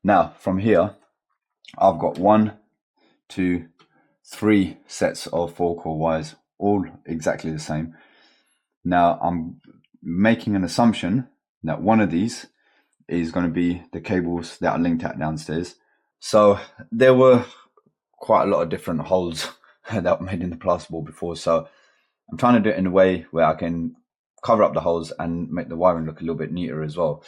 Now from here, I've got 1, 2, 3 sets of 4-core wires, all exactly the same. Now I'm making an assumption that one of these is going to be the cables that are linked out downstairs. So there were quite a lot of different holes that were made in the plasterboard before, so I'm trying to do it in a way where I can cover up the holes and make the wiring look a little bit neater as well.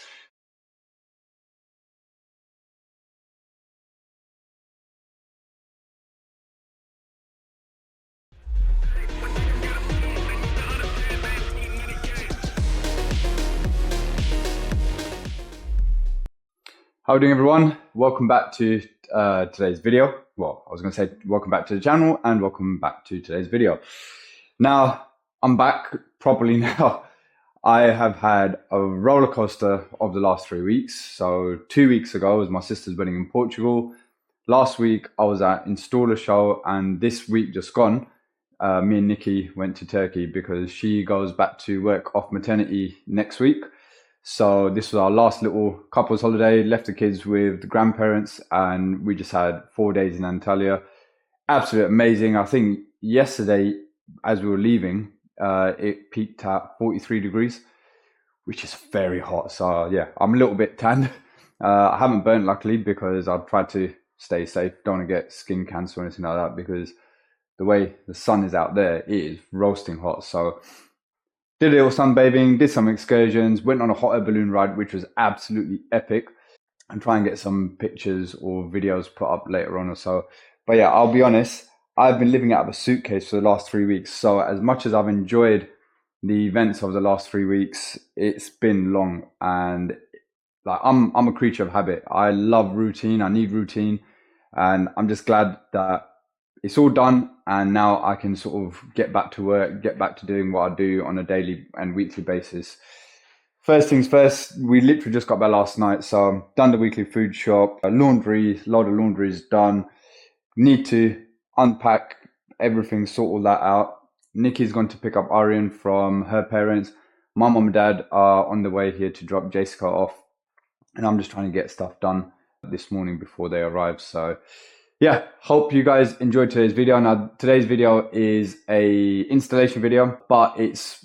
How are we doing, everyone? Welcome back to today's video. Well, I was going to say welcome back to the channel and welcome back to today's video. Now, I'm back properly now. I have had a roller coaster of the last 3 weeks. So 2 weeks ago was my sister's wedding in Portugal. Last week I was at Installer Show, and this week just gone, me and Nikki went to Turkey because she goes back to work off maternity next week. So this was our last little couple's holiday, left the kids with the grandparents, and we just had 4 days in Antalya. Absolutely amazing. I think yesterday, as we were leaving, it peaked at 43 degrees, which is very hot. So yeah, I'm a little bit tanned. I haven't burnt, luckily, because I've tried to stay safe. Don't want to get skin cancer or anything like that, because the way the sun is out there, it is roasting hot. So did a little sunbathing, did some excursions, went on a hot air balloon ride, which was absolutely epic, and try and get some pictures or videos put up later on or so. But yeah, I'll be honest, I've been living out of a suitcase for the last 3 weeks. So as much as I've enjoyed the events of the last 3 weeks, it's been long, and like I'm a creature of habit. I love routine. I need routine, and I'm just glad that it's all done, and now I can sort of get back to work, get back to doing what I do on a daily and weekly basis. First things first, we literally just got back last night, so done the weekly food shop, laundry, load of laundry is done. Need to unpack everything, sort all that out. Nikki's gone to pick up Arian from her parents. My mum and dad are on the way here to drop Jessica off, and I'm just trying to get stuff done this morning before they arrive. So yeah, hope you guys enjoyed today's video. Now, today's video is a installation video, but it's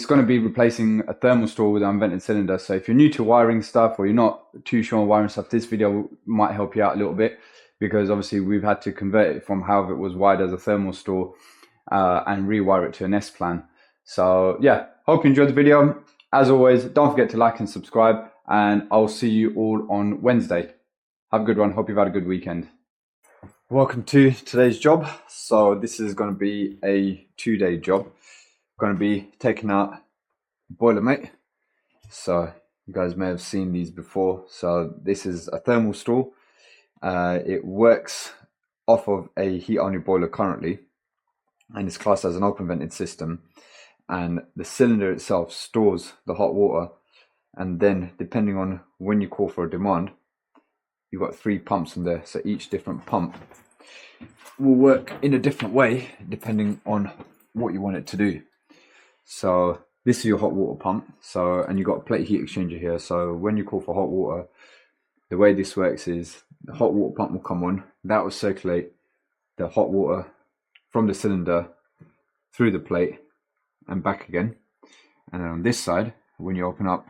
going to be replacing a thermal store with an unvented cylinder. So if you're new to wiring stuff, or you're not too sure on wiring stuff, this video might help you out a little bit, because obviously we've had to convert it from how it was wired as a thermal store and rewire it to an S-plan. So yeah, hope you enjoyed the video. As always, don't forget to like and subscribe, and I'll see you all on Wednesday. Have a good one. Hope you've had a good weekend. Welcome to today's job. So this is going to be a 2-day job. I'm going to be taking out Boilermate. So you guys may have seen these before. So this is a thermal store. It works off of a heat only boiler currently, and it's classed as an open vented system. And the cylinder itself stores the hot water, and then depending on when you call for a demand, you've got 3 pumps in there. So each different pump will work in a different way depending on what you want it to do. So this is your hot water pump. So, and you've got a plate heat exchanger here. So when you call for hot water, the way this works is the hot water pump will come on. That will circulate the hot water from the cylinder through the plate and back again. And then on this side, when you open up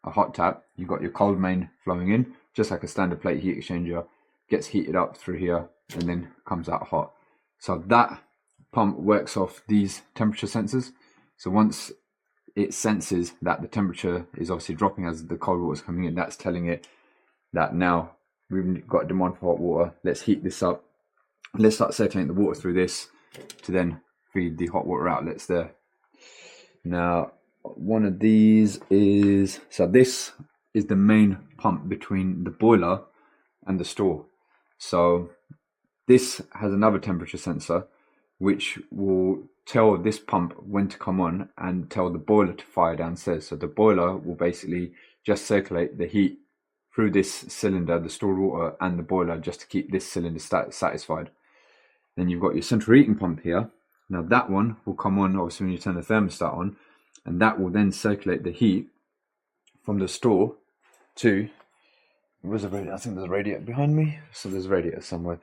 a hot tap, you've got your cold main flowing in, just like a standard plate heat exchanger, gets heated up through here and then comes out hot. So that pump works off these temperature sensors. So once it senses that the temperature is obviously dropping as the cold water is coming in, that's telling it that now we've got a demand for hot water. Let's heat this up. Let's start circulating the water through this to then feed the hot water outlets there. Now, one of these is, so this is the main pump between the boiler and the store. So this has another temperature sensor which will tell this pump when to come on and tell the boiler to fire downstairs. So the boiler will basically just circulate the heat through this cylinder, the stored water, and the boiler, just to keep this cylinder satisfied. Then you've got your central heating pump here. Now that one will come on obviously when you turn the thermostat on, and that will then circulate the heat from the store to was a radiator. I think there's a radiator behind me, so there's a radiator somewhere.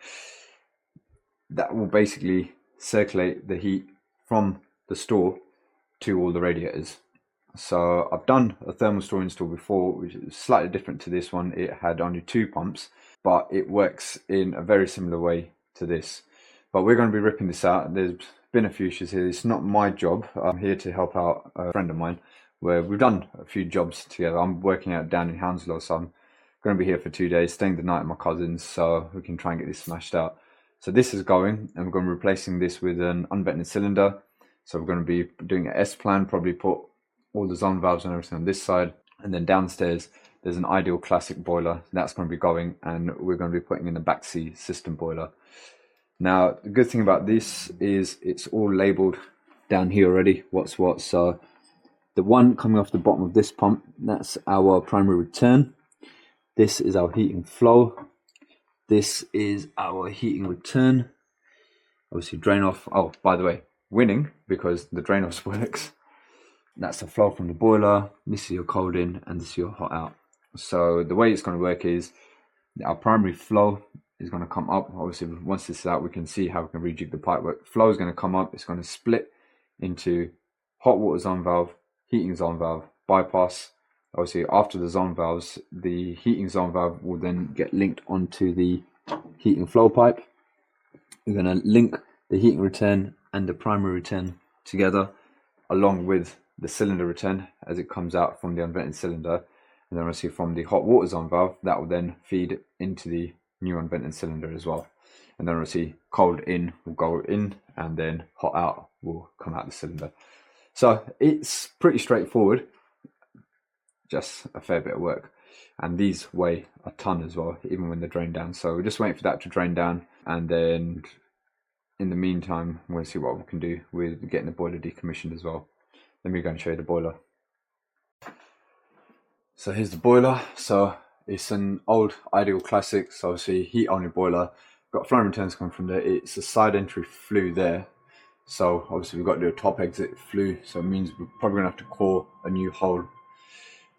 That will basically circulate the heat from the store to all the radiators. So I've done a thermal store install before, which is slightly different to this one. It had only 2 pumps, but it works in a very similar way to this. But we're going to be ripping this out. There's been a few issues here. It's not my job. I'm here to help out a friend of mine, where we've done a few jobs together. I'm working out down in Hounslow, so I'm going to be here for 2 days, staying the night at my cousin's, so we can try and get this smashed out. So this is going, and we're going to be replacing this with an unvented cylinder. So we're going to be doing an S-plan, probably put all the zone valves and everything on this side, and then downstairs there's an Ideal Classic boiler that's going to be going, and we're going to be putting in a back sea system boiler. Now the good thing about this is it's all labeled down here already, what's what. So the one coming off the bottom of this pump, that's our primary return. This is our heating flow. This is our heating return. Obviously drain off. Oh, by the way, winning, because the drain off works. That's the flow from the boiler. This is your cold in, and this is your hot out. So the way it's going to work is our primary flow is going to come up. Obviously, once this is out, we can see how we can rejig the pipework. Flow is going to come up. It's going to split into hot water zone valve, heating zone valve, bypass. Obviously, after the zone valves, the heating zone valve will then get linked onto the heating flow pipe. We're going to link the heating return and the primary return together, along with the cylinder return as it comes out from the unvented cylinder. And then obviously from the hot water zone valve, that will then feed into the new unvented cylinder as well. And then obviously cold in will go in, and then hot out will come out the cylinder. So it's pretty straightforward, just a fair bit of work. And these weigh a ton as well, even when they're drained down. So we're just waiting for that to drain down, and then in the meantime we'll see what we can do with getting the boiler decommissioned as well. Let me go and show you the boiler. So here's the boiler. So it's an old Ideal Classic, so obviously heat only boiler. Got flowing returns coming from there. It's a side entry flue there, so obviously we've got to do a top exit flue, so it means we're probably gonna have to core a new hole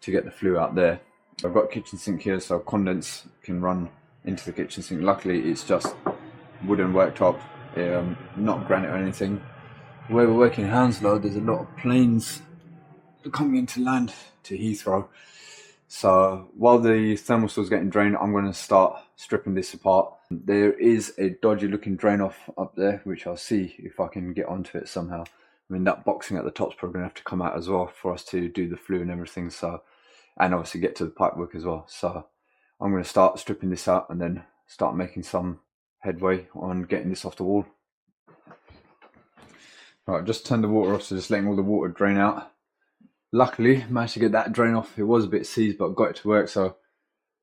to get the flue out there. I've got a kitchen sink here, so condense can run into the kitchen sink. Luckily it's just wooden worktop, not granite or anything. Where we're working in Hounslow, there's a lot of planes coming into land to Heathrow. So while the thermal store is getting drained, I'm going to start stripping this apart. There is a dodgy looking drain off up there, which I'll see if I can get onto it somehow. I mean, that boxing at the top's probably going to have to come out as well for us to do the flue and everything. So, and obviously get to the pipe work as well. So I'm going to start stripping this out and then start making some headway on getting this off the wall. Right, just turned the water off, so just letting all the water drain out. Luckily, managed to get that drain off. It was a bit seized, but got it to work, so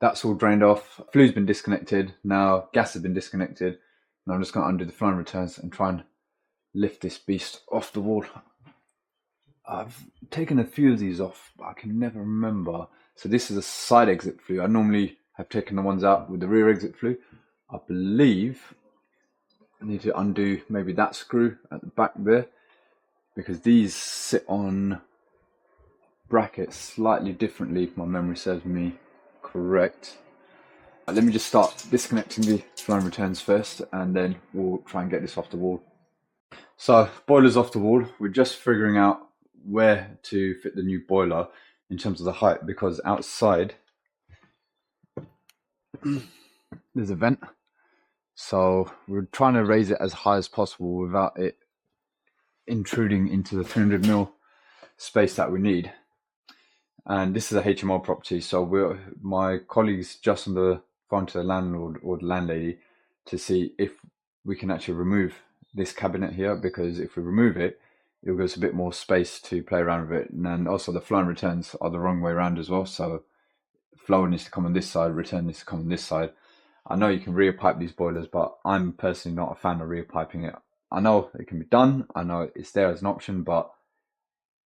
that's all drained off. Flue's been disconnected. Now gas has been disconnected. Now I'm just going to undo the flowing returns and try and lift this beast off the wall. I've taken a few of these off, but I can never remember. So this is a side exit flue. I normally have taken the ones out with the rear exit flue. I believe I need to undo maybe that screw at the back there, because these sit on brackets slightly differently if my memory serves me correct. Let me just start disconnecting the flowing returns first, and then we'll try and get this off the wall. So boiler's off the wall. We're just figuring out where to fit the new boiler in terms of the height, because outside there's a vent. So we're trying to raise it as high as possible without it intruding into the 300mm space that we need. And this is a HMO property, so my colleague's just on the phone to the landlord or the landlady to see if we can actually remove this cabinet here, because if we remove it, it'll give us a bit more space to play around with it. And then also the flowing returns are the wrong way around as well, so flow needs to come on this side, return needs to come on this side. I know you can rear pipe these boilers, but I'm personally not a fan of rear piping it. I know it can be done, I know it's there as an option, but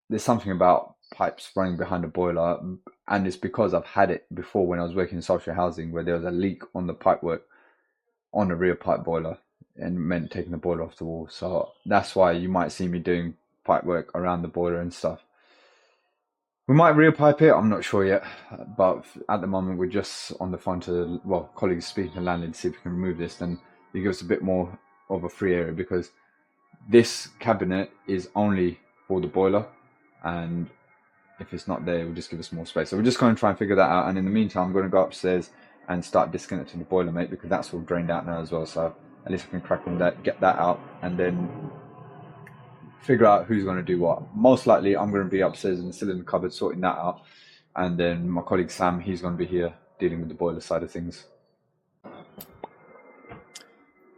there's something about pipes running behind a boiler, and it's because I've had it before when I was working in social housing, where there was a leak on the pipework on a rear pipe boiler and meant taking the boiler off the wall. So that's why you might see me doing pipework around the boiler and stuff. We might repipe it, I'm not sure yet, but at the moment we're just on the phone to, well, colleagues speaking to landlord to see if we can remove this, then it gives us a bit more of a free area, because this cabinet is only for the boiler, and if it's not there, it will just give us more space. So we're just going to try and figure that out, and in the meantime I'm going to go upstairs and start disconnecting the boiler, mate, because that's all drained out now as well, so at least I can crack on that, get that out, and then figure out who's going to do what. Most likely I'm going to be upstairs and still in the cupboard sorting that out, and then my colleague Sam, he's going to be here dealing with the boiler side of things.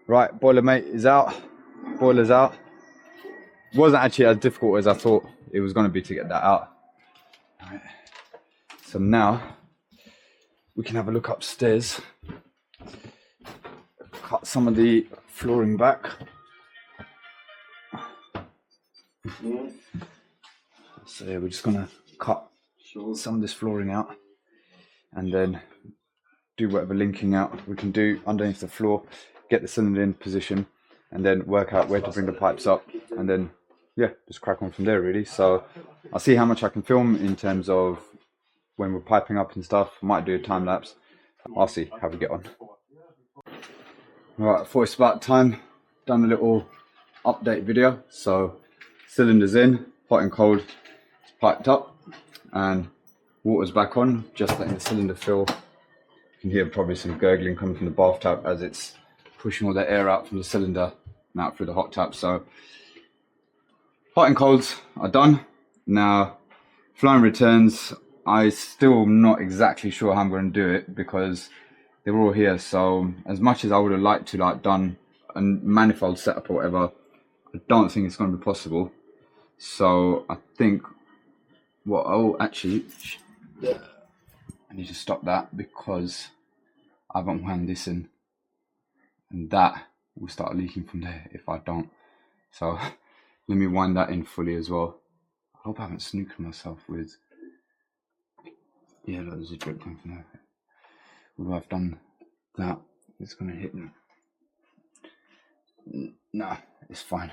Right, boiler mate is out, boiler's out. It wasn't actually as difficult as I thought it was going to be to get that out. Right. So now we can have a look upstairs, cut some of the flooring back. So yeah, we're just going to cut some of this flooring out and then do whatever linking out we can do underneath the floor, get the cylinder in position, and then work out where to bring the pipes up, and then yeah, just crack on from there really. So I'll see how much I can film in terms of when we're piping up and stuff. I might do a time lapse. I'll see how we get on. Right, I thought it's about time. Done a little update video. So cylinders in, hot and cold, it's piped up, and water's back on, just letting the cylinder fill. You can hear probably some gurgling coming from the bath tap as it's pushing all the air out from the cylinder and out through the hot tap. So hot and colds are done. Now flowing returns, I still not exactly sure how I'm going to do it because they're all here. So as much as I would have liked to like done a manifold setup or whatever, I don't think it's going to be possible. So I think what actually I need to stop that because I haven't wound this in, and that will start leaking from there if I don't. So let me wind that in fully as well. I hope I haven't snooked myself with, yeah, there's a drip coming from there. Although I've done that, it's going to hit me. Nah, it's fine.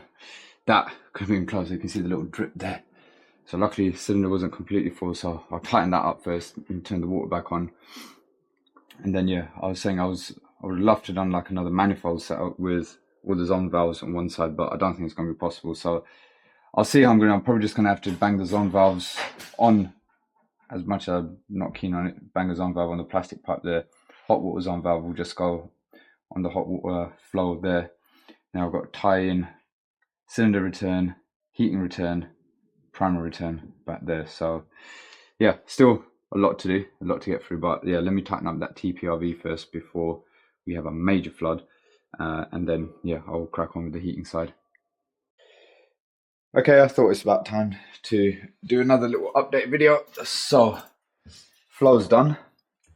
That could have been closer. You can see the little drip there. So luckily the cylinder wasn't completely full, so I'll tighten that up first and turn the water back on. And then yeah, I was saying I would love to have done like another manifold setup with all the zone valves on one side, but I don't think it's going to be possible. So I'll see how I'm probably just going to have to bang the zone valves on, as much as I'm not keen on it, bang the zone valve on the plastic pipe there. Hot water zone valve will just go on the hot water flow there. Now I've got to tie in cylinder return, heating return, primer return back there. So yeah, still a lot to do, a lot to get through, but yeah, let me tighten up that TPRV first before we have a major flood, and then yeah, I'll crack on with the heating side. Okay, I thought it's about time to do another little update video. So flow's done.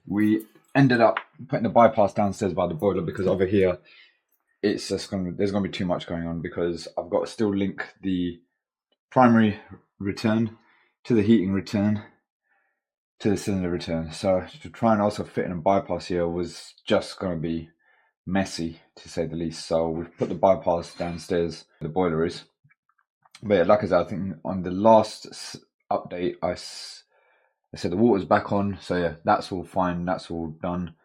We ended up putting the bypass downstairs by the boiler because over here it's just there's gonna be too much going on, because I've got to still link the primary return to the heating return to the cylinder return. So to try and also fit in a bypass here was just going to be messy, to say the least. So we've put the bypass downstairs where the boiler is. But yeah, like I said, I think on the last update I said the water's back on. So yeah, that's all fine, that's all done.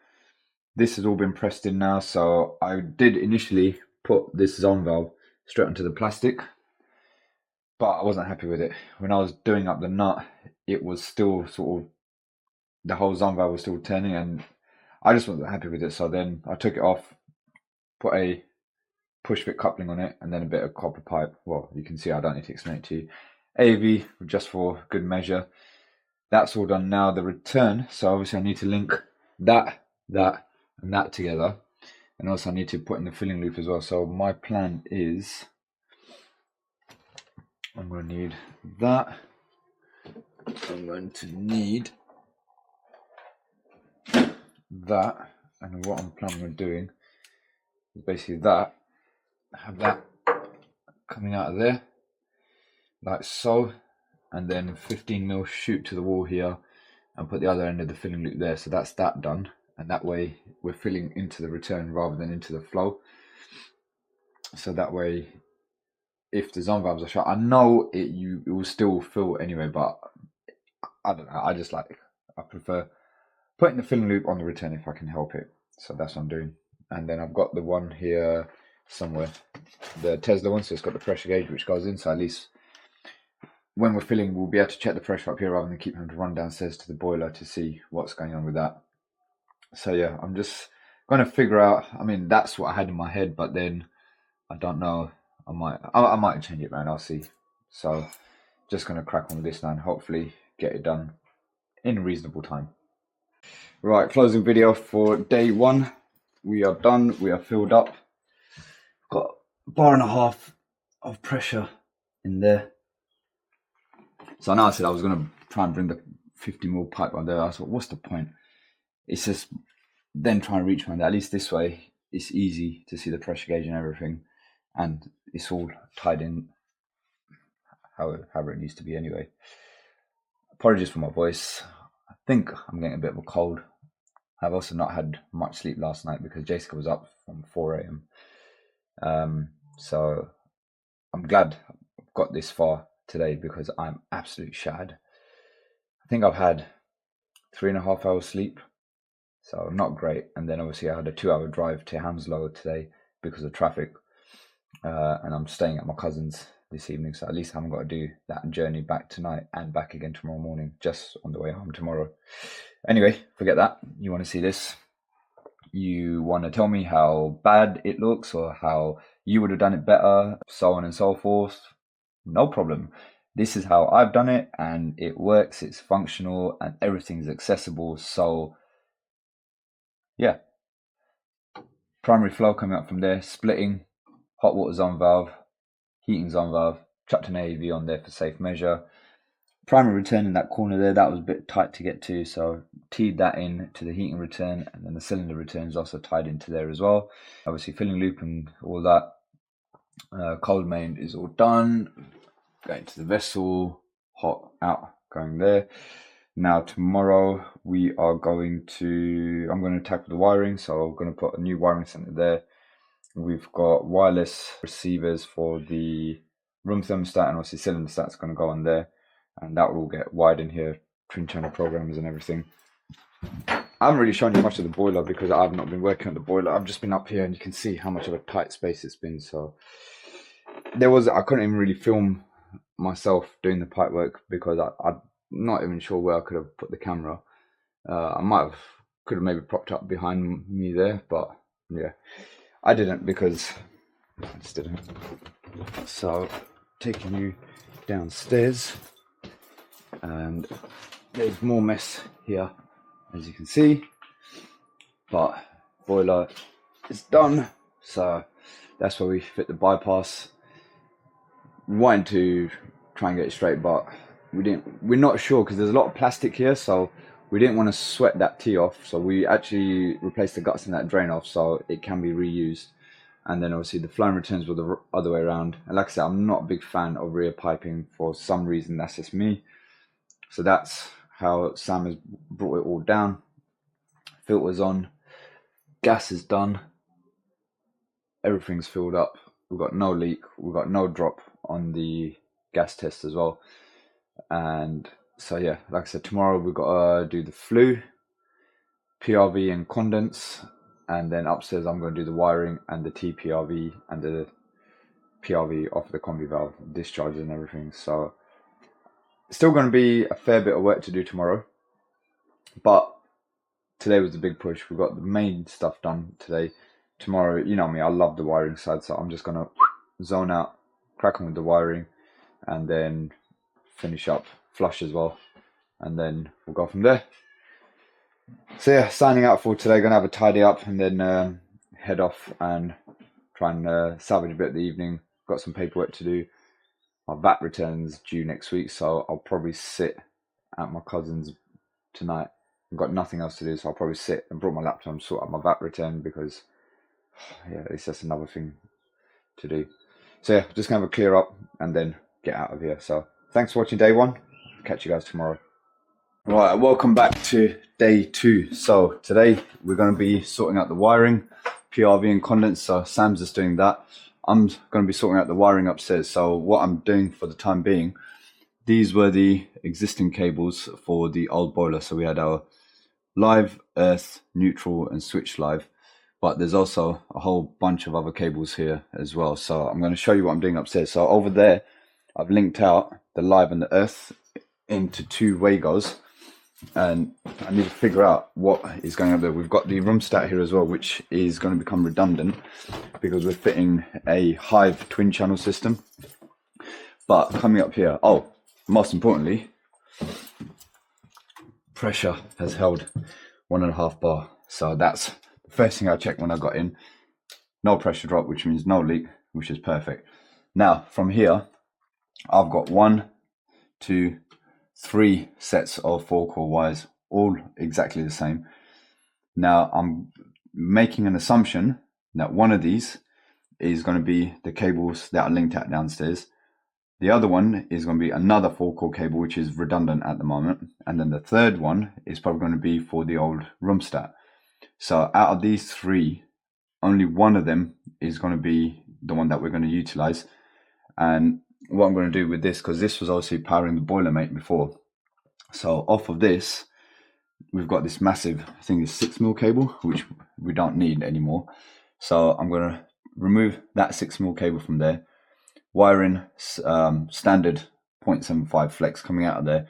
This has all been pressed in now. So I did initially put this zone valve straight onto the plastic, but I wasn't happy with it. When I was doing up the nut, it was still sort of, the whole zone valve was still turning, and I just wasn't happy with it. So then I took it off, put a push fit coupling on it, and then a bit of copper pipe. Well, you can see I don't need to explain it to you. AV just for good measure. That's all done now. The return, so obviously I need to link that, and that together, and also I need to put in the filling loop as well. So my plan is I'm going to need that. I'm going to need that, and what I'm planning on doing is basically that, have that coming out of there like so, and then 15mm shoot to the wall here and put the other end of the filling loop there. So that's that done, and that way we're filling into the return rather than into the flow. So that way if the zone valves are shut, I know it will still fill anyway, but I don't know, I prefer putting the filling loop on the return if I can help it. So that's what I'm doing. And then I've got the one here somewhere, the Tesla one, so it's got the pressure gauge which goes in, so at least when we're filling we'll be able to check the pressure up here rather than keep having to run downstairs to the boiler to see what's going on with that. So yeah, I'm just going to figure out, I mean, that's what I had in my head, but then I don't know, I might change it around, I'll see. So just going to crack on with this now and hopefully get it done in reasonable time. Right, closing video for day one. We are done, we are filled up. Got a bar and a half of pressure in there. So I know I said I was going to try and bring the 50mm pipe on there. I thought, what's the point? It's just then trying to reach around there. At least this way, it's easy to see the pressure gauge and everything. And it's all tied in however it needs to be anyway. Apologies for my voice. I think I'm getting a bit of a cold. I've also not had much sleep last night because Jessica was up from 4 a.m. So I'm glad I've got this far today because I'm absolutely shattered. I think I've had 3.5 hours sleep, so not great. And then obviously I had a 2-hour drive to Hounslow today because of traffic, and I'm staying at my cousin's this evening, so at least I haven't got to do that journey back tonight and back again tomorrow morning, just on the way home tomorrow. Anyway, forget that. You want to see this? You want to tell me how bad it looks or how you would have done it better, so on and so forth? No problem. This is how I've done it and it works, it's functional and everything's accessible. So yeah, primary flow coming up from there, splitting, hot water's on valve, heating's on valve, chucked an AEV on there for safe measure. Primary return in that corner there, that was a bit tight to get to, so teed that in to the heating return, and then the cylinder return is also tied into there as well. Obviously filling loop and all that. Cold main is all done. Going to the vessel, hot out, going there. Now tomorrow we are I'm going to tackle the wiring, so I'm going to put a new wiring center there. We've got wireless receivers for the room thermostat, and obviously cylinder stat's going to go on there, and that will all get wired in here, twin channel programmers and everything. I haven't really shown you much of the boiler because I've not been working on the boiler. I've just been up here and you can see how much of a tight space it's been. So I couldn't even really film myself doing the pipe work because I'm not even sure where I could have put the camera. Could have maybe propped up behind me there, but yeah, I didn't because I just didn't. So taking you downstairs, and there's more mess here as you can see, but boiler is done, so that's where we fit the bypass. We wanted to try and get it straight, but we're not sure because there's a lot of plastic here, so we didn't want to sweat that tee off, so we actually replaced the guts in that drain off so it can be reused. And then obviously the flow and returns were the other way around, and like I said, I'm not a big fan of rear piping for some reason. That's just me. So that's how Sam has brought it all down. Filters on, gas is done, everything's filled up. We've got no leak, we've got no drop on the gas test as well. And so yeah, like I said, tomorrow we've got to do the flue, PRV and condense, and then upstairs I'm going to do the wiring and the TPRV and the PRV off the combi valve, discharges and everything. So it's still going to be a fair bit of work to do tomorrow, but today was the big push. We got the main stuff done today. Tomorrow, you know me, I love the wiring side, so I'm just going to zone out, crack on with the wiring, and then finish up, flush as well, and then we'll go from there. So yeah, signing out for today. Gonna have a tidy up and then head off and try and salvage a bit of the evening. Got some paperwork to do. My VAT return's due next week, so I'll probably sit at my cousin's tonight. I've got nothing else to do, so I'll probably sit and brought my laptop and sort out my VAT return because yeah, it's just another thing to do. So yeah, just gonna have a clear up and then get out of here. So thanks for watching day one. Catch you guys tomorrow. Right, welcome back to day two. So today we're going to be sorting out the wiring, PRV and condense. So Sam's just doing that. I'm going to be sorting out the wiring upstairs. So what I'm doing for the time being, these were the existing cables for the old boiler. So we had our live, earth, neutral, and switch live. But there's also a whole bunch of other cables here as well. So I'm going to show you what I'm doing upstairs. So over there, I've linked out the live and the earth into two Wagos. And I need to figure out what is going on there. We've got the room stat here as well, which is going to become redundant because we're fitting a Hive twin channel system. But coming up here, oh, most importantly, pressure has held 1.5 bar. So that's the first thing I checked when I got in. No pressure drop, which means no leak, which is perfect. Now from here, I've got 1, 2, 3 sets of 4-core wires, all exactly the same. Now I'm making an assumption that one of these is going to be the cables that are linked out downstairs. The other one is going to be another 4-core cable, which is redundant at the moment. And then the third one is probably going to be for the old room stat. So out of these 3, only one of them is going to be the one that we're going to utilize. And what I'm going to do with this, because this was obviously powering the boiler mate before. So off of this, we've got this massive, I think it's 6mm cable, which we don't need anymore. So I'm going to remove that 6mm cable from there, wire in standard 0.75 flex coming out of there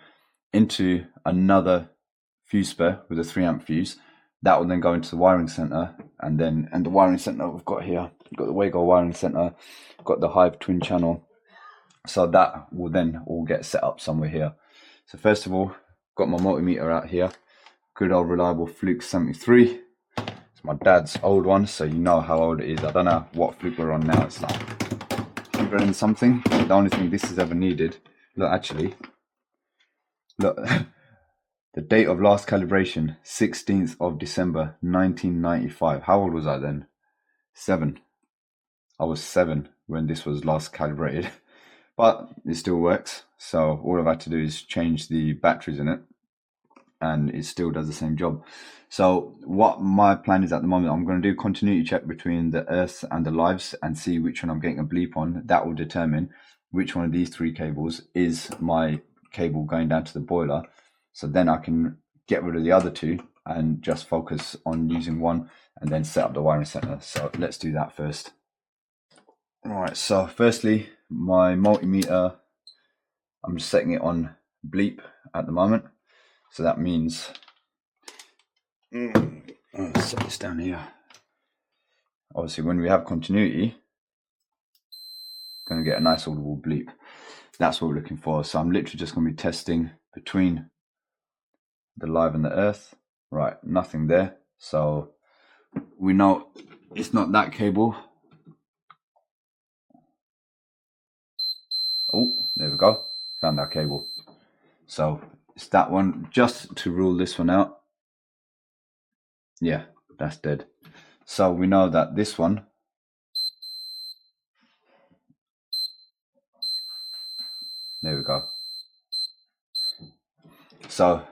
into another fuse spur with a 3-amp fuse. That will then go into the wiring center, and the wiring center we've got here, we've got the Wago wiring center, got the Hive twin channel. So that will then all get set up somewhere here. So first of all, got my multimeter out here, good old reliable Fluke 73. It's my dad's old one, so you know how old it is. I don't know what Fluke we're on now. It's like 100 and something. The only thing this has ever needed. Look, actually, look. The date of last calibration, 16th of December, 1995. How old was I then? 7. I was 7 when this was last calibrated. But it still works. So all I've had to do is change the batteries in it, and it still does the same job. So what my plan is at the moment, I'm going to do continuity check between the earth and the lives and see which one I'm getting a bleep on. That will determine which one of these 3 cables is my cable going down to the boiler. So then I can get rid of the other 2 and just focus on using one and then set up the wiring center. So let's do that first. All right, so firstly, my multimeter, I'm just setting it on bleep at the moment. So that means, let's set this down here. Obviously, when we have continuity, going to get a nice audible bleep. That's what we're looking for. So I'm literally just going to be testing between the live and the earth. Right, nothing there. So we know it's not that cable. Oh, there we go. Found that cable. So it's that one. Just to rule this one out. Yeah, that's dead. So we know that this one, there we go. So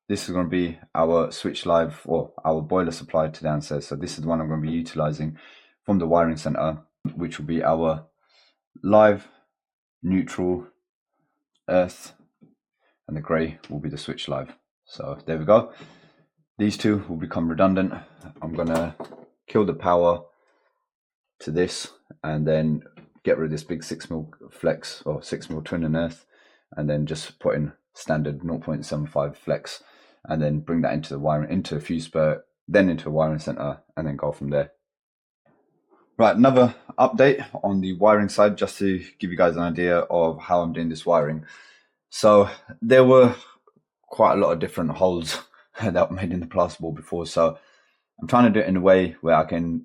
this is going to be our switch live, or our boiler supply to downstairs. So this is the one I'm going to be utilizing from the wiring center, which will be our live, neutral, earth, and the grey will be the switch live. So there we go. These 2 will become redundant. I'm going to kill the power to this and then get rid of this big 6mm flex or 6mm twin and earth, and then just put in standard 0.75 flex and then bring that into the wiring, into a fuse spur, then into a wiring center, and then go from there. Right, another update on the wiring side, just to give you guys an idea of how I'm doing this wiring. So there were quite a lot of different holes that were made in the plasterboard before, so I'm trying to do it in a way where I can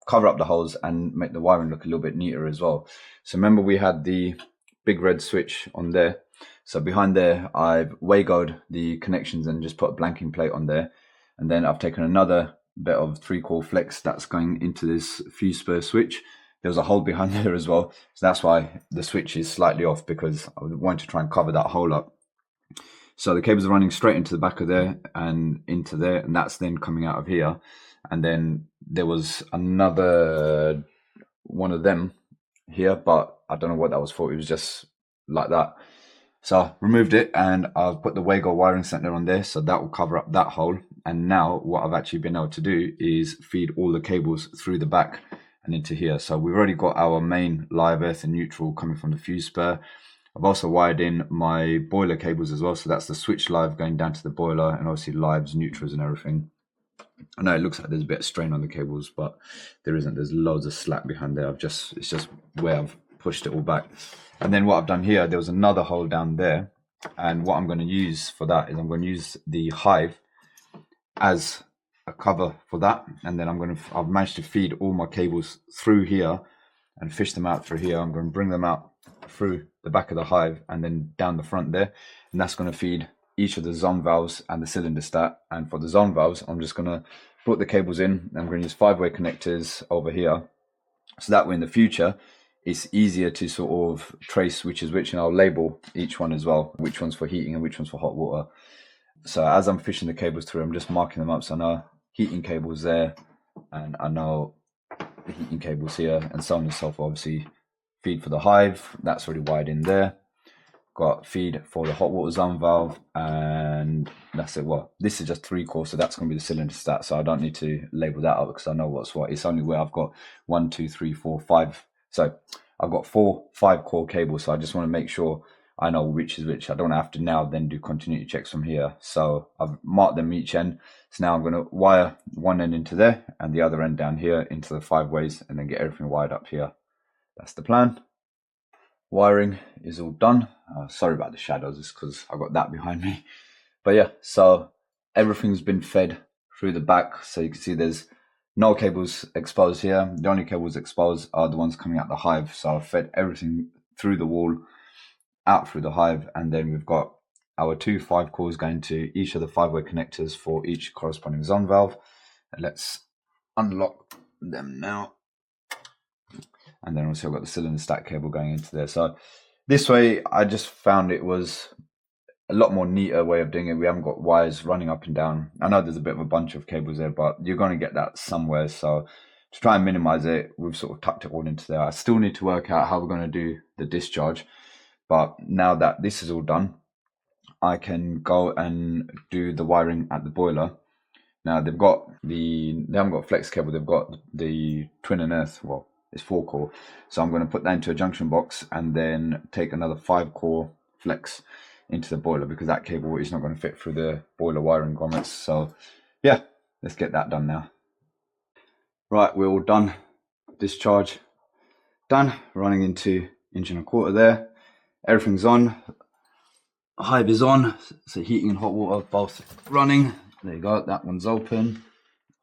cover up the holes and make the wiring look a little bit neater as well. So remember, we had the big red switch on there. So behind there, I've Wagoed the connections and just put a blanking plate on there. And then I've taken another bit of 3-core flex that's going into this fuse spur switch. There was a hole behind there as well. So that's why the switch is slightly off, because I want to try and cover that hole up. So the cables are running straight into the back of there and into there, and that's then coming out of here. And then there was another one of them here, but I don't know what that was for. It was just like that. So removed it, and I've put the Wago wiring center on there, so that will cover up that hole. And now what I've actually been able to do is feed all the cables through the back and into here. So we've already got our main live, earth and neutral coming from the fuse spur. I've also wired in my boiler cables as well, so that's the switch live going down to the boiler, and obviously lives, neutrals and everything. I know it looks like there's a bit of strain on the cables, but there isn't. There's loads of slack behind there. It's just where I've pushed it all back. And then what I've done here, there was another hole down there, and what I'm going to use for that is I'm going to use the hive as a cover for that. And then I've managed to feed all my cables through here and fish them out through here. I'm going to bring them out through the back of the hive and then down the front there, and that's going to feed each of the zone valves and the cylinder stat. And for the zone valves, I'm just going to put the cables in. I'm going to use 5-way connectors over here, so that way in the future it's easier to sort of trace which is which, and I'll label each one as well, which one's for heating and which one's for hot water. So as I'm fishing the cables through, I'm just marking them up, so I know heating cables there, and I know the heating cables here, and so on and so forth. Obviously feed for the hive, that's already wired in there. Got feed for the hot water zone valve, and that's it. Well, this is just 3 core, so that's going to be the cylinder stat, so I don't need to label that up because I know what's what. It's only where I've got 1, 2, 3, 4, 5. So I've got 4 5-core cables, so I just want to make sure I know which is which. I don't have to now then do continuity checks from here. So I've marked them each end. So now I'm going to wire one end into there and the other end down here into the 5 ways, and then get everything wired up here. That's the plan. Wiring is all done. Sorry about the shadows, it's because I've got that behind me. But yeah, so everything's been fed through the back. So you can see there's no cables exposed here. The only cables exposed are the ones coming out the hive. So I've fed everything through the wall, out through the hive, and then we've got our 2 5 cores going to each of the 5-way connectors for each corresponding zone valve. And let's unlock them now. And then also I've got the cylinder stack cable going into there. So this way, I just found it was a lot more neater way of doing it. We haven't got wires running up and down. I know there's a bit of a bunch of cables there, but you're going to get that somewhere. So to try and minimize it, we've sort of tucked it all into there. I still need to work out how we're going to do the discharge, but now that this is all done, I can go and do the wiring at the boiler. Now they haven't got flex cable, they've got the twin and earth. Well, it's 4 core, so I'm going to put that into a junction box and then take another 5 core flex into the boiler, because that cable is not going to fit through the boiler wiring grommets. So yeah, let's get that done now. Right, we're all done. Discharge done. Running into 1.25" there. Everything's on. Hive is on, so heating and hot water both running. There you go, that one's open.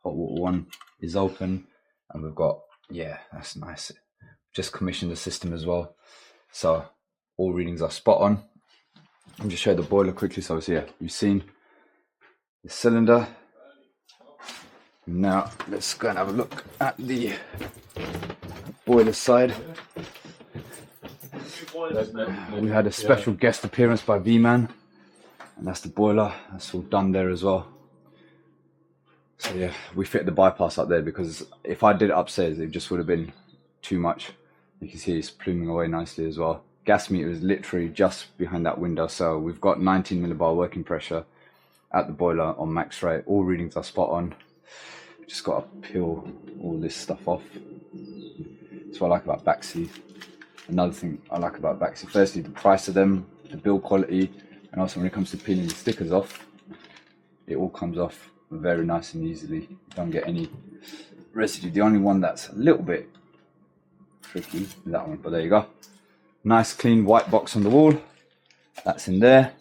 Hot water one is open, and we've got, yeah, that's nice. Just commissioned the system as well, so all readings are spot on. I'll just show the boiler quickly. So yeah, you've seen the cylinder. Now let's go and have a look at the boiler side. We had a special guest appearance by V-Man, and that's the boiler. That's all done there as well. So yeah, we fit the bypass up there, because if I did it upstairs, it just would have been too much. You can see it's pluming away nicely as well. Gas meter is literally just behind that window, so we've got 19 millibar working pressure at the boiler on max rate. All readings are spot on. Just got to peel all this stuff off. That's what I like about Baxi. Another thing I like about Baxi, firstly, the price of them, the build quality, and also when it comes to peeling the stickers off, it all comes off very nice and easily. You don't get any residue. The only one that's a little bit tricky is that one, but there you go. Nice clean white box on the wall. That's in there.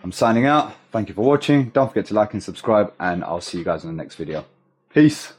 I'm signing out. Thank you for watching. Don't forget to like and subscribe, and I'll see you guys in the next video. Peace.